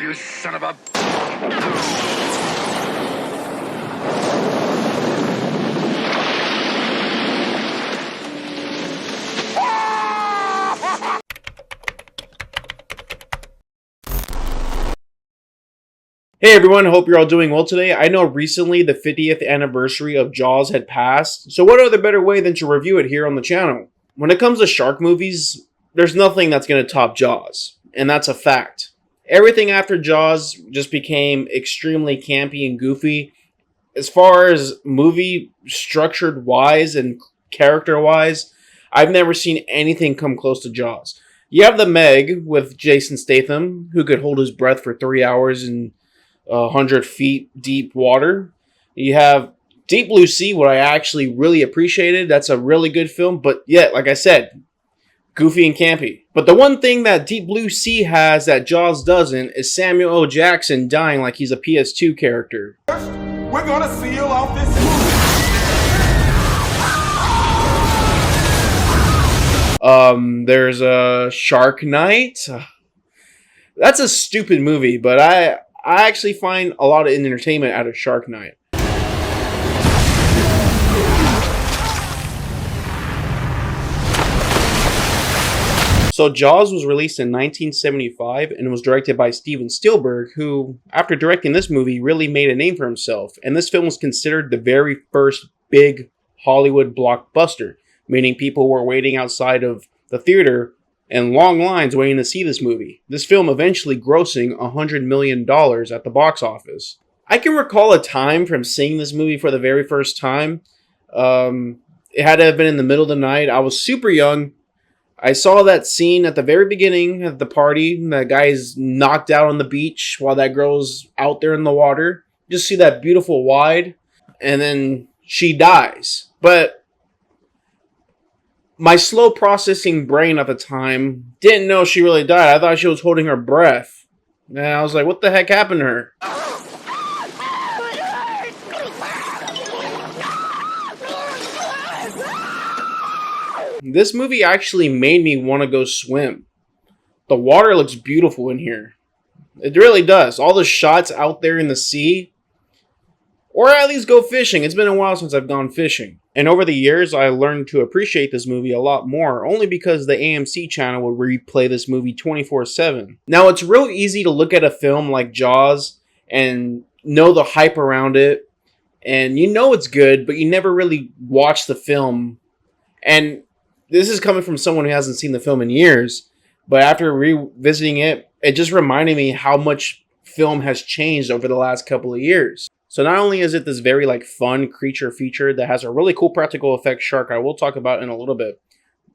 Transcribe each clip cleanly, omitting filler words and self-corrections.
you son of a... Hey everyone, hope you're all doing well today. I know recently the 50th anniversary of Jaws had passed, so what other better way than to review it here on the channel? When it comes to shark movies, there's nothing that's going to top Jaws, and that's a fact. Everything after Jaws just became extremely campy and goofy. As far as movie structured wise and character wise, I've never seen anything come close to Jaws. You have the Meg with Jason Statham, who could hold his breath for 3 hours and 100 feet deep water. You have Deep Blue Sea, what I actually really appreciated. That's a really good film, but yet, like I said, goofy and campy. But the one thing that Deep Blue Sea has that Jaws doesn't is Samuel L. Jackson dying like he's a PS2 character. First, we're gonna seal off this movie. There's a Shark Night. That's a stupid movie, but I actually find a lot of entertainment out of Shark Night. So Jaws was released in 1975 and was directed by Steven Spielberg, who, after directing this movie, really made a name for himself. And this film was considered the very first big Hollywood blockbuster, meaning people were waiting outside of the theater and long lines waiting to see this movie. This film eventually grossing $100 million at the box office. I can recall a time from seeing this movie for the very first time. It had to have been in the middle of the night. I was super young. I saw that scene at the very beginning of the party. That guy is knocked out on the beach while that girl's out there in the water. Just see that beautiful wide. And then she dies. But my slow processing brain at the time didn't know she really died. I thought she was holding her breath. And I was like, what the heck happened to her? This movie actually made me want to go swim. The water looks beautiful in here. It really does. All the shots out there in the sea. Or at least go fishing. It's been a while since I've gone fishing. And over the years, I learned to appreciate this movie a lot more, only because the AMC channel would replay this movie 24/7. Now, it's real easy to look at a film like Jaws and know the hype around it, and you know it's good, but you never really watch the film. And this is coming from someone who hasn't seen the film in years, but after revisiting it, it just reminded me how much film has changed over the last couple of years. So not only is it this very fun creature feature that has a really cool practical effects shark I will talk about in a little bit,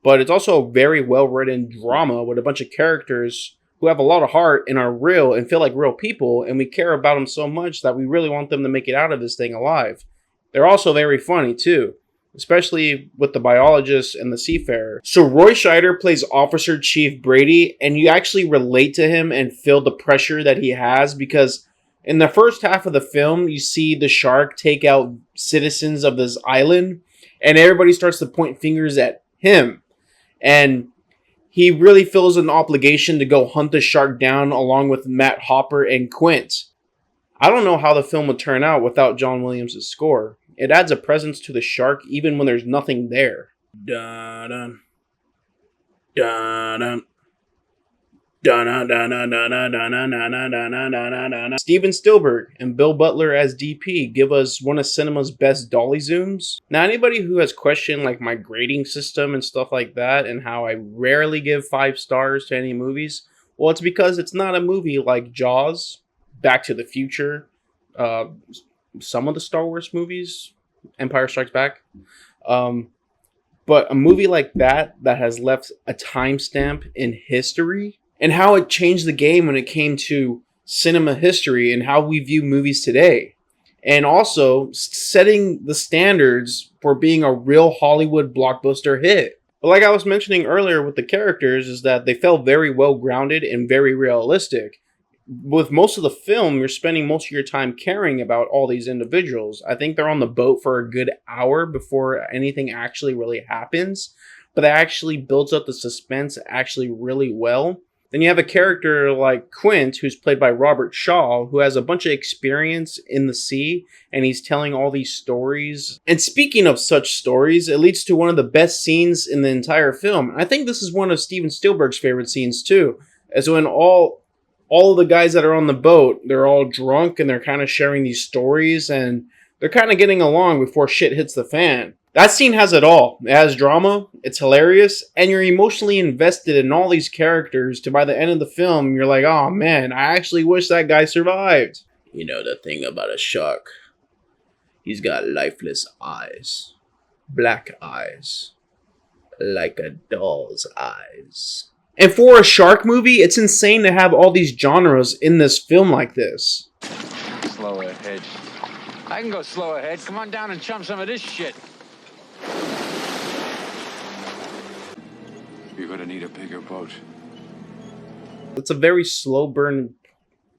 but it's also a very well written drama with a bunch of characters who have a lot of heart and are real and feel like real people, and we care about them so much that we really want them to make it out of this thing alive. They're also very funny too, especially with the biologist and the seafarer. So Roy Scheider plays Officer Chief Brady, and you actually relate to him and feel the pressure that he has, because in the first half of the film, you see the shark take out citizens of this island, and everybody starts to point fingers at him. And he really feels an obligation to go hunt the shark down along with Matt Hopper and Quint. I don't know how the film would turn out without John Williams' score. It adds a presence to the shark even when there's nothing there. Dun-dun. Dun-dun. Steven Spielberg and Bill Butler as DP give us one of cinema's best dolly zooms. Now, anybody who has questioned my grading system and stuff like that, and how I rarely give 5 stars to any movies, well, it's because it's not a movie like Jaws, Back to the Future, some of the Star Wars movies, Empire Strikes Back, but a movie like that has left a timestamp in history, and how it changed the game when it came to cinema history and how we view movies today. And also setting the standards for being a real Hollywood blockbuster hit. But like I was mentioning earlier with the characters, is that they felt very well grounded and very realistic. With most of the film, you're spending most of your time caring about all these individuals. I think they're on the boat for a good hour before anything actually really happens. But that actually builds up the suspense actually really well. Then you have a character like Quint, who's played by Robert Shaw, who has a bunch of experience in the sea, and he's telling all these stories. And speaking of such stories, it leads to one of the best scenes in the entire film. I think this is one of Steven Spielberg's favorite scenes too, as when all of the guys that are on the boat, they're all drunk and they're kind of sharing these stories, and they're kind of getting along before shit hits the fan. That scene has it all. It has drama, it's hilarious, and you're emotionally invested in all these characters to by the end of the film, you're like, oh man, I actually wish that guy survived. You know the thing about a shark? He's got lifeless eyes. Black eyes. Like a doll's eyes. And for a shark movie, it's insane to have all these genres in this film like this. Slow ahead. I can go slow ahead. Come on down and chum some of this shit. You're gonna need a bigger boat. It's a very slow burn,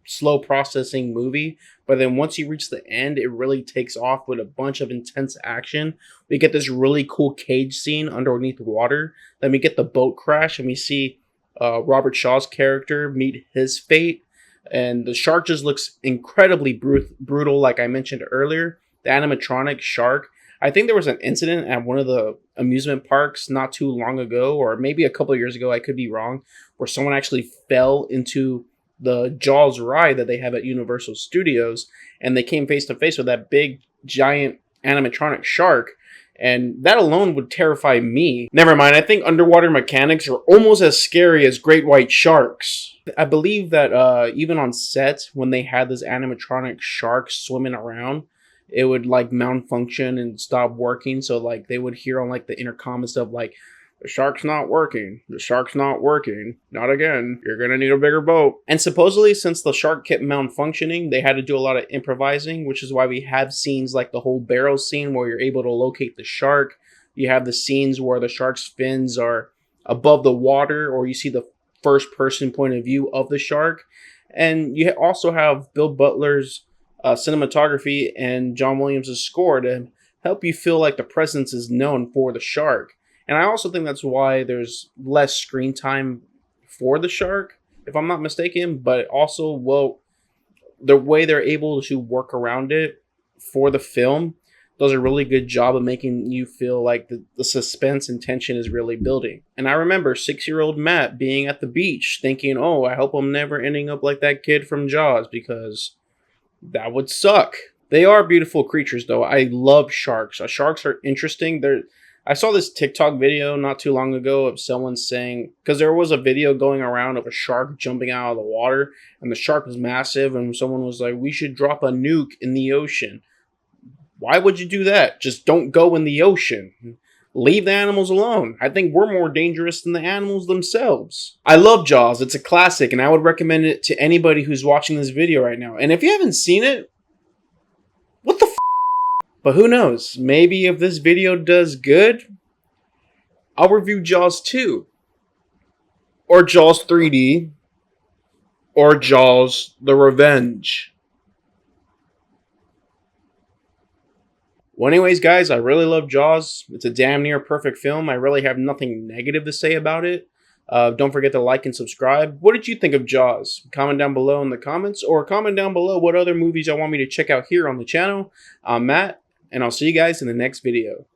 slow processing movie, but then once you reach the end, it really takes off with a bunch of intense action. We get this really cool cage scene underneath water. Then we get the boat crash, and we see Robert Shaw's character meet his fate. And the shark just looks incredibly brutal, like I mentioned earlier. The animatronic shark. I think there was an incident at one of the amusement parks not too long ago, or maybe a couple of years ago, I could be wrong, where someone actually fell into the Jaws ride that they have at Universal Studios, and they came face to face with that big, giant animatronic shark, and that alone would terrify me. Never mind, I think underwater mechanics are almost as scary as great white sharks. I believe that even on set, when they had this animatronic shark swimming around, it would like malfunction and stop working. So like they would hear on like the intercom and stuff like, the shark's not working. The shark's not working. Not again. You're gonna need a bigger boat. And supposedly, since the shark kept malfunctioning, they had to do a lot of improvising, which is why we have scenes like the whole barrel scene where you're able to locate the shark. You have the scenes where the shark's fins are above the water, or you see the first person point of view of the shark. And you also have Bill Butler's cinematography and John Williams' score to help you feel like the presence is known for the shark. And I also think that's why there's less screen time for the shark, if I'm not mistaken. But also, well, the way they're able to work around it for the film does a really good job of making you feel like the suspense and tension is really building. And I remember 6-year-old Matt being at the beach thinking, oh, I hope I'm never ending up like that kid from Jaws, because that would suck. They are beautiful creatures, though. I love sharks. Sharks are interesting. I saw this TikTok video not too long ago of someone saying, because there was a video going around of a shark jumping out of the water, and the shark was massive, and someone was like, we should drop a nuke in the ocean. Why would you do that? Just don't go in the ocean. Leave the animals alone. I think we're more dangerous than the animals themselves. I love Jaws. It's a classic, and I would recommend it to anybody who's watching this video right now. And if you haven't seen it, what the f***? But who knows? Maybe if this video does good, I'll review Jaws 2. Or Jaws 3D. Or Jaws The Revenge. Well, anyways, guys, I really love Jaws. It's a damn near perfect film. I really have nothing negative to say about it. Don't forget to like and subscribe. What did you think of Jaws? Comment down below in the comments, or comment down below what other movies y'all want me to check out here on the channel. I'm Matt, and I'll see you guys in the next video.